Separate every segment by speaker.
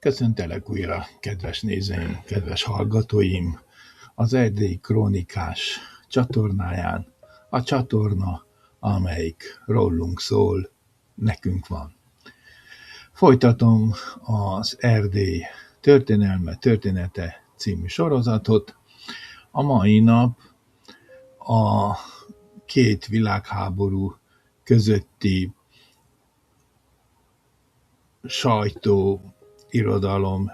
Speaker 1: Köszöntelek újra, kedves nézőim, kedves hallgatóim, az Erdélyi Krónikás csatornáján, a csatorna, amelyik rólunk szól, nekünk van. Folytatom az Erdély történelme, története című sorozatot. A mai nap a két világháború közötti sajtó, irodalom,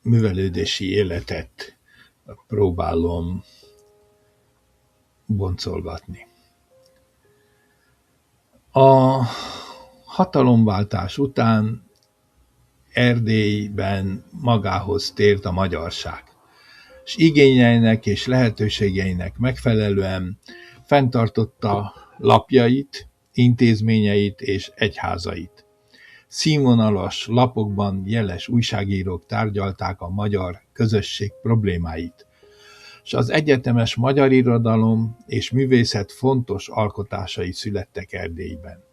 Speaker 1: művelődési életet próbálom boncolgatni. A hatalomváltás után Erdélyben magához tért a magyarság, és igényeinek és lehetőségeinek megfelelően fenntartotta lapjait, intézményeit és egyházait. Színvonalas lapokban jeles újságírók tárgyalták a magyar közösség problémáit, és az egyetemes magyar irodalom és művészet fontos alkotásai születtek Erdélyben.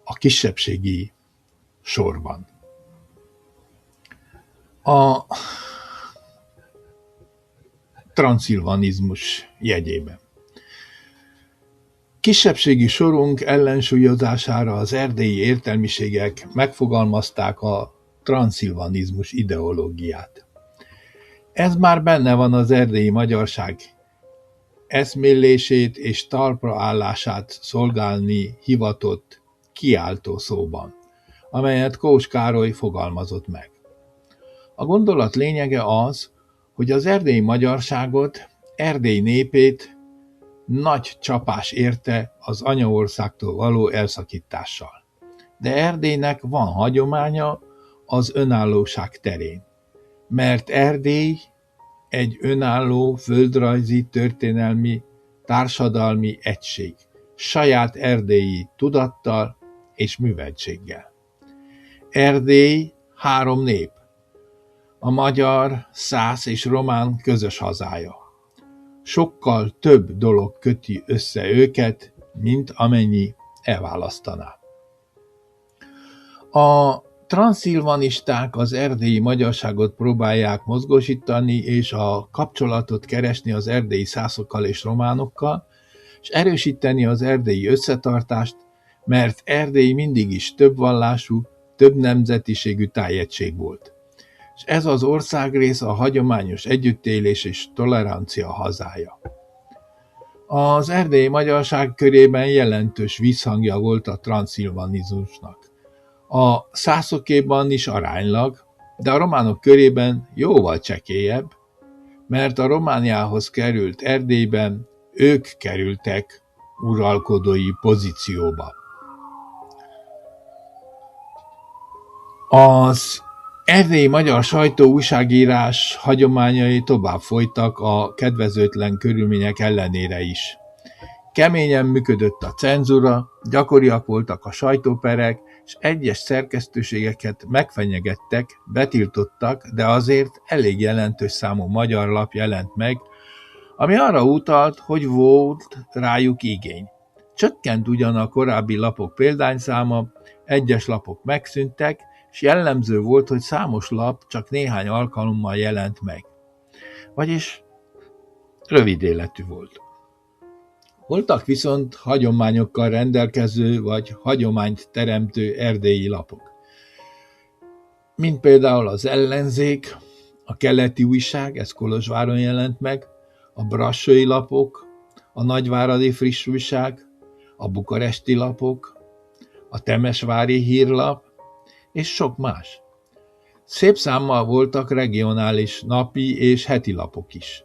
Speaker 1: A kisebbségi sorban. A transzilvanizmus jegyében. Kisebbségi sorunk ellensúlyozására az erdélyi értelmiségek megfogalmazták a transzilvanizmus ideológiát. Ez már benne van az erdélyi magyarság eszmélését és talpra állását szolgálni hivatott kiáltó szóban, amelyet Kós Károly fogalmazott meg. A gondolat lényege az, hogy az erdélyi magyarságot, Erdély népét nagy csapás érte az anyaországtól való elszakítással. De Erdélynek van hagyománya az önállóság terén, mert Erdély egy önálló földrajzi, történelmi, társadalmi egység, saját erdélyi tudattal és műveltséggel. Erdély három nép, a magyar, szász és román közös hazája. Sokkal több dolog köti össze őket, mint amennyi elválasztaná. A transzilvanisták az erdélyi magyarságot próbálják mozgósítani, és a kapcsolatot keresni az erdélyi szászokkal és románokkal, és erősíteni az erdélyi összetartást, mert Erdély mindig is több vallású, több nemzetiségű tájegység volt. És ez az országrész a hagyományos együttélés és tolerancia hazája. Az erdélyi magyarság körében jelentős visszhangja volt a transzilvanizmusnak. A szászokéban is aránylag, de a románok körében jóval csekélyebb, mert a Romániához került Erdélyben ők kerültek uralkodói pozícióba. Az erdélyi magyar sajtó újságírás hagyományai tovább folytak a kedvezőtlen körülmények ellenére is. Keményen működött a cenzúra, gyakoriak voltak a sajtóperek, és egyes szerkesztőségeket megfenyegettek, betiltottak, de azért elég jelentős számú magyar lap jelent meg, ami arra utalt, hogy volt rájuk igény. Csökkent ugyan a korábbi lapok példányszáma, egyes lapok megszűntek, és jellemző volt, hogy számos lap csak néhány alkalommal jelent meg. Vagyis rövid életű volt. Voltak viszont hagyományokkal rendelkező vagy hagyományt teremtő erdélyi lapok. Mint például az Ellenzék, a Keleti Újság, ez Kolozsváron jelent meg, a Brassói lapok, a Nagyváradi Friss Újság, a Bukaresti lapok, a Temesvári Hírlap, és sok más. Szép számmal voltak regionális napi és heti lapok is.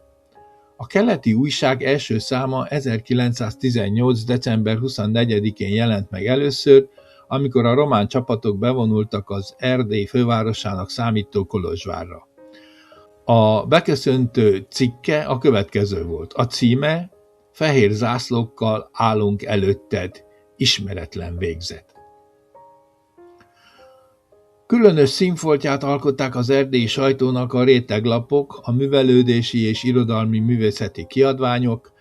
Speaker 1: A Keleti Újság első száma 1918. december 24-én jelent meg először, amikor a román csapatok bevonultak az Erdély fővárosának számító Kolozsvárra. A beköszöntő cikke a következő volt. A címe: Fehér zászlókkal állunk előtted, ismeretlen végzet. Különös színfoltját alkották az erdélyi sajtónak a réteglapok, a művelődési és irodalmi művészeti kiadványok,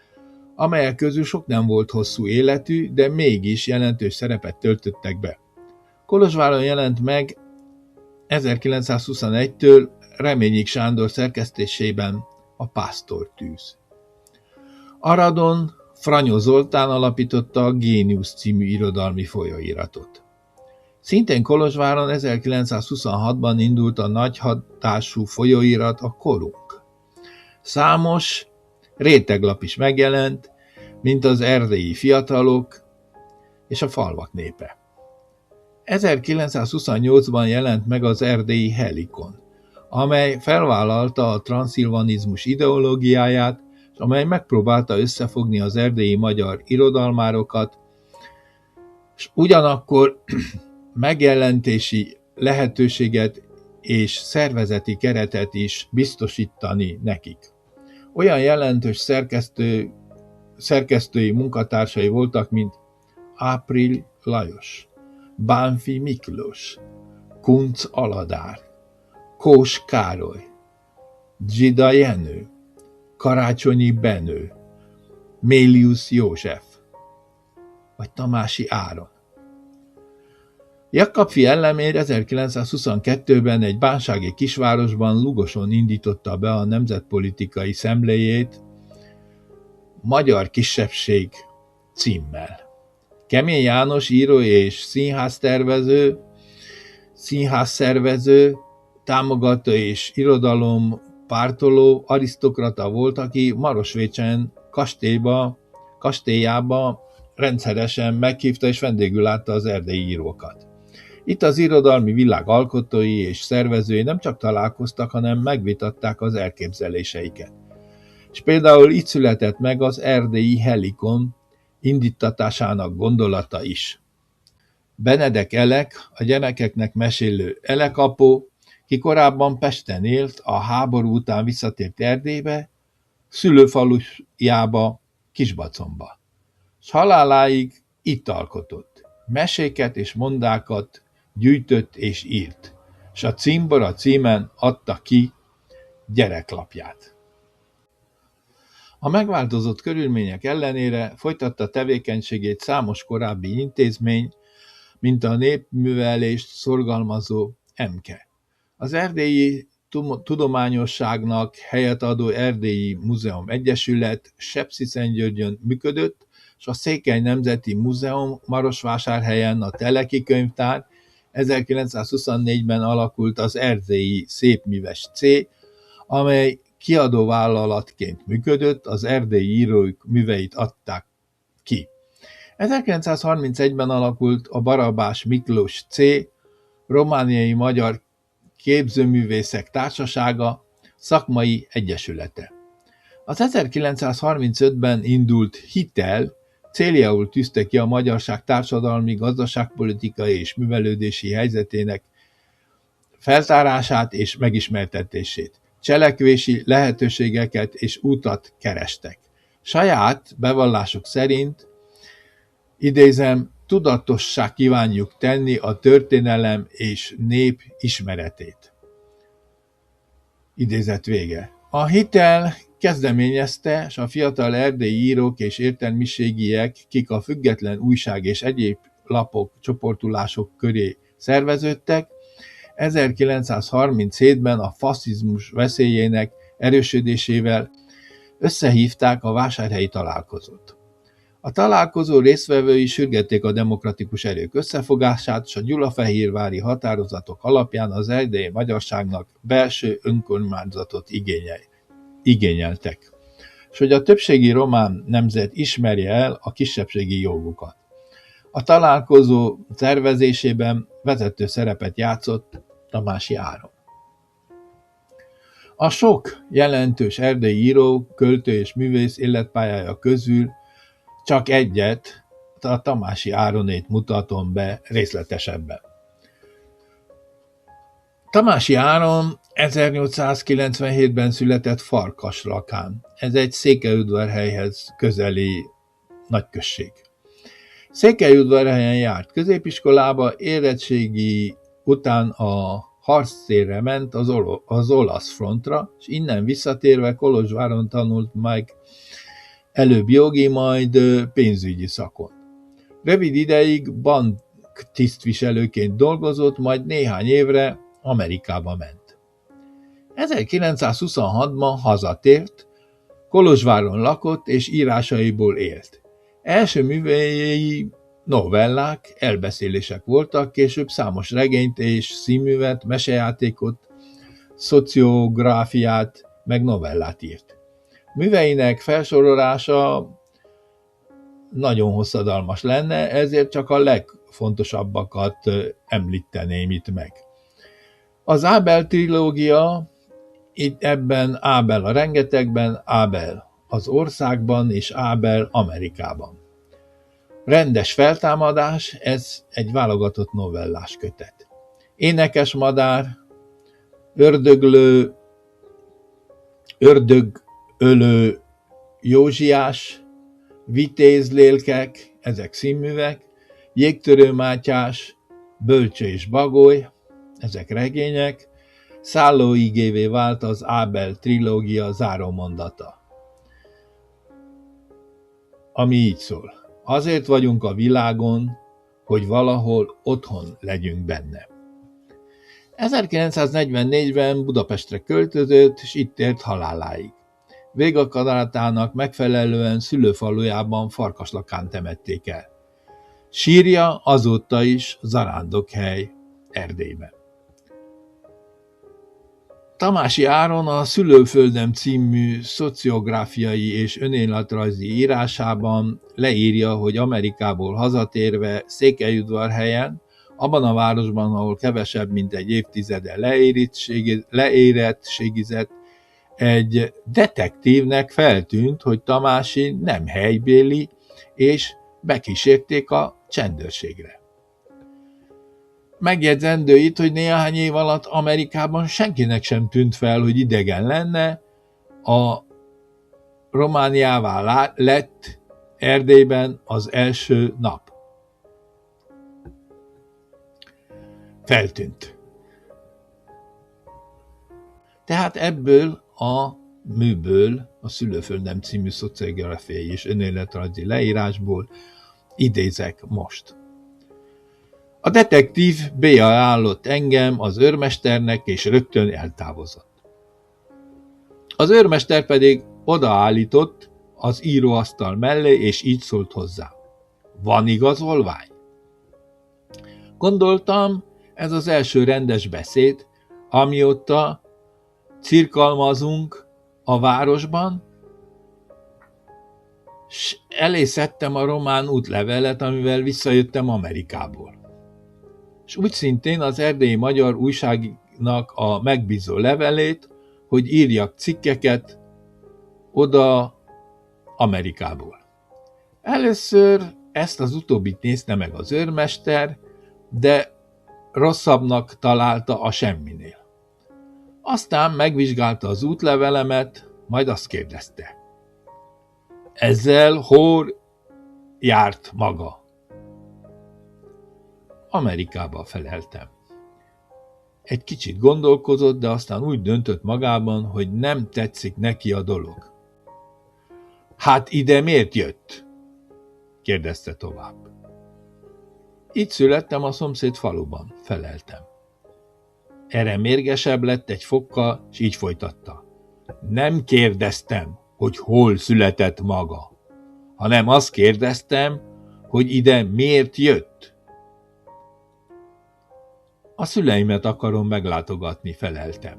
Speaker 1: amelyek közül sok nem volt hosszú életű, de mégis jelentős szerepet töltöttek be. Kolozsváron jelent meg 1921-től Reményik Sándor szerkesztésében a Pásztortűz. Aradon Franyó Zoltán alapította a Géniusz című irodalmi folyóiratot. Szintén Kolozsváron 1926-ban indult a nagy hatású folyóirat, a Korunk. Számos réteglap is megjelent, mint az Erdélyi Fiatalok és a Falvak népe. 1928-ban jelent meg az Erdélyi Helikon, amely felvállalta a transzilvanizmus ideológiáját, és amely megpróbálta összefogni az erdélyi magyar irodalmárokat, és ugyanakkor megjelentési lehetőséget és szervezeti keretet is biztosítani nekik. Olyan jelentős szerkesztői munkatársai voltak, mint Ápril Lajos, Bánfi Miklós, Kunc Aladár, Kós Károly, Dzsida Jenő, Karácsonyi Benő, Mélius József, vagy Tamási Áron. Jakab-fi Ellemér 1922-ben egy bánsági kisvárosban, Lugoson indította be a nemzetpolitikai szemléjét Magyar Kisebbség címmel. Kemény János író és színházszervező, támogató és irodalompártoló arisztokrata volt, aki Marosvécsen kastélyába rendszeresen meghívta és vendégül látta az erdélyi írókat. Itt az irodalmi világ alkotói és szervezői nem csak találkoztak, hanem megvitatták az elképzeléseiket. És például itt született meg az Erdélyi Helikon indítatásának gondolata is. Benedek Elek, a gyerekeknek mesélő Elekapó, ki korábban Pesten élt, a háború után visszatért Erdélybe, szülőfalujába, Kisbacomba. S haláláig itt alkotott. Meséket és mondákat gyűjtött és írt, s a Cimbora címen adta ki gyereklapját. A megváltozott körülmények ellenére folytatta tevékenységét számos korábbi intézmény, mint a népművelést szorgalmazó EMKE. Az Erdélyi Tudományosságnak helyet adó Erdélyi Múzeum Egyesület Sepsiszentgyörgyön működött, és a Székely Nemzeti Múzeum Marosvásárhelyen a Teleki Könyvtár, 1924-ben alakult az Erdélyi Szépműves C, amely kiadóvállalatként működött, az erdélyi írók műveit adták ki. 1931-ben alakult a Barabás Miklós C, romániai magyar képzőművészek társasága, szakmai egyesülete. Az 1935-ben indult Hitel céljául tűzte ki a magyarság társadalmi, gazdaságpolitikai és művelődési helyzetének feltárását és megismertetését. Cselekvési lehetőségeket és útat kerestek. Saját bevallásuk szerint, idézem, tudatossá kívánjuk tenni a történelem és nép ismeretét. Idézet vége. A Hitel kezdeményezte, és a fiatal erdélyi írók és értelmiségiek, kik a független újság és egyéb lapok, csoportulások köré szerveződtek, 1937-ben a faszizmus veszélyének erősödésével összehívták a vásárhelyi találkozót. A találkozó résztvevői sürgették a demokratikus erők összefogását, és a gyulafehérvári határozatok alapján az erdélyi magyarságnak belső önkormányzatot igényeltek, és hogy a többségi román nemzet ismerje el a kisebbségi jogokat. A találkozó szervezésében vezető szerepet játszott Tamási Áron. A sok jelentős erdélyi író, költő és művész életpályája közül csak egyet, a Tamási Áronét mutatom be részletesebben. Tamási Áron 1897-ben született Farkasrakán. Ez egy Székelyudvarhelyhez közeli nagyközség. Székelyudvarhelyen járt középiskolába, érettségi után a harctérre ment az olasz frontra, és innen visszatérve Kolozsváron tanult meg előbb jogi, majd pénzügyi szakon. Rövid ideig szaktisztviselőként dolgozott, majd néhány évre Amerikába ment. 1926-ban hazatért, Kolozsváron lakott és írásaiból élt. Első művei novellák, elbeszélések voltak, később számos regényt és színművet, mesejátékot, szociográfiát, meg novellát írt. Műveinek felsorolása nagyon hosszadalmas lenne, ezért csak a legfontosabbakat említeném itt meg. Az Ábel trilógia, itt ebben Ábel a rengetegben, Ábel az országban és Ábel Amerikában. Rendes feltámadás, ez egy válogatott novellás kötet. Énekes madár, ördögölő Józsiás, vitézlélkek, ezek színművek, Jégtörő Mátyás, Bölcső és Bagoly, ezek regények, szállóigévé vált az Ábel trilógia zárómondata, ami így szól. Azért vagyunk a világon, hogy valahol otthon legyünk benne. 1944-ben Budapestre költözött, és itt élt haláláig. Végakaratának megfelelően szülőfalujában Farkaslakán temették el. Sírja azóta is zarándokhely Erdélyben. Tamási Áron a Szülőföldem című szociográfiai és önéletrajzi írásában leírja, hogy Amerikából hazatérve Székelyudvarhelyen, abban a városban, ahol kevesebb, mint egy évtizede leérettségizett, egy detektívnek feltűnt, hogy Tamási nem helybéli, és bekísérték a csendőrségre. Megjegyzendő itt, hogy néhány év alatt Amerikában senkinek sem tűnt fel, hogy idegen lenne, a Romániává lett Erdélyben az első nap. Feltűnt. Tehát ebből a műből, a Szülőföldem című szociográfiai és önéletrajzi leírásból idézek most. A detektív beajánlott engem az őrmesternek, és rögtön eltávozott. Az őrmester pedig odaállított az íróasztal mellé, és így szólt hozzá. Van igazolvány? Gondoltam, ez az első rendes beszéd, amióta cirkalmazunk a városban, s elé szedtem a román útlevelet, amivel visszajöttem Amerikából. És úgy szintén az Erdélyi Magyar Újságnak a megbízó levelét, hogy írjak cikkeket oda Amerikából. Először ezt az utóbbit nézte meg az őrmester, de rosszabbnak találta a semminél. Aztán megvizsgálta az útlevelemet, majd azt kérdezte. Ezzel hol járt maga? Amerikába feleltem. Egy kicsit gondolkozott, de aztán úgy döntött magában, hogy nem tetszik neki a dolog. Hát ide miért jött? Kérdezte tovább. Itt születtem a szomszéd faluban, feleltem. Erre mérgesebb lett egy fokkal, és így folytatta. Nem kérdeztem, hogy hol született maga, hanem azt kérdeztem, hogy ide miért jött. A szüleimet akarom meglátogatni, feleltem.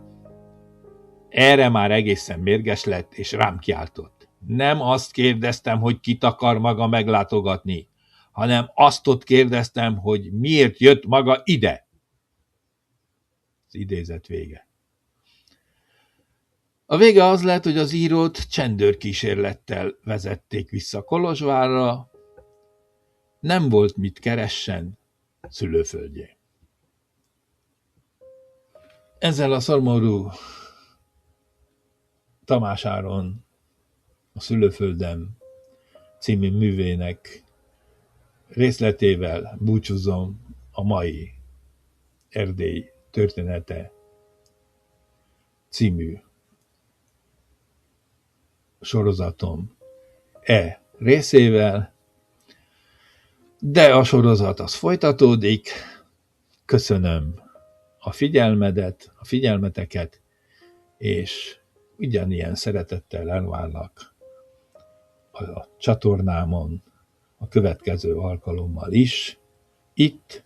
Speaker 1: Erre már egészen mérges lett, és rám kiáltott. Nem azt kérdeztem, hogy kit akar maga meglátogatni, hanem azt ott kérdeztem, hogy miért jött maga ide. Az idézet vége. A vége az lett, hogy az írót csendőrkísérlettel vezették vissza Kolozsvárra, nem volt mit keressen szülőföldjén. Ezzel a szomorú Tamás Áron a Szülőföldem című művének részletével búcsúzom a mai Erdély története című sorozatom részével. De a sorozat az folytatódik. Köszönöm a figyelmeteket, és ugyanilyen szeretettel elvárlak a csatornámon a következő alkalommal is, itt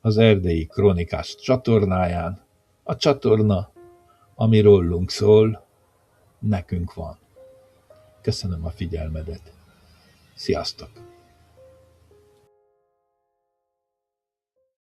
Speaker 1: az Erdélyi Krónikás csatornáján, a csatorna, ami rólunk szól, nekünk van. Köszönöm a figyelmedet. Sziasztok!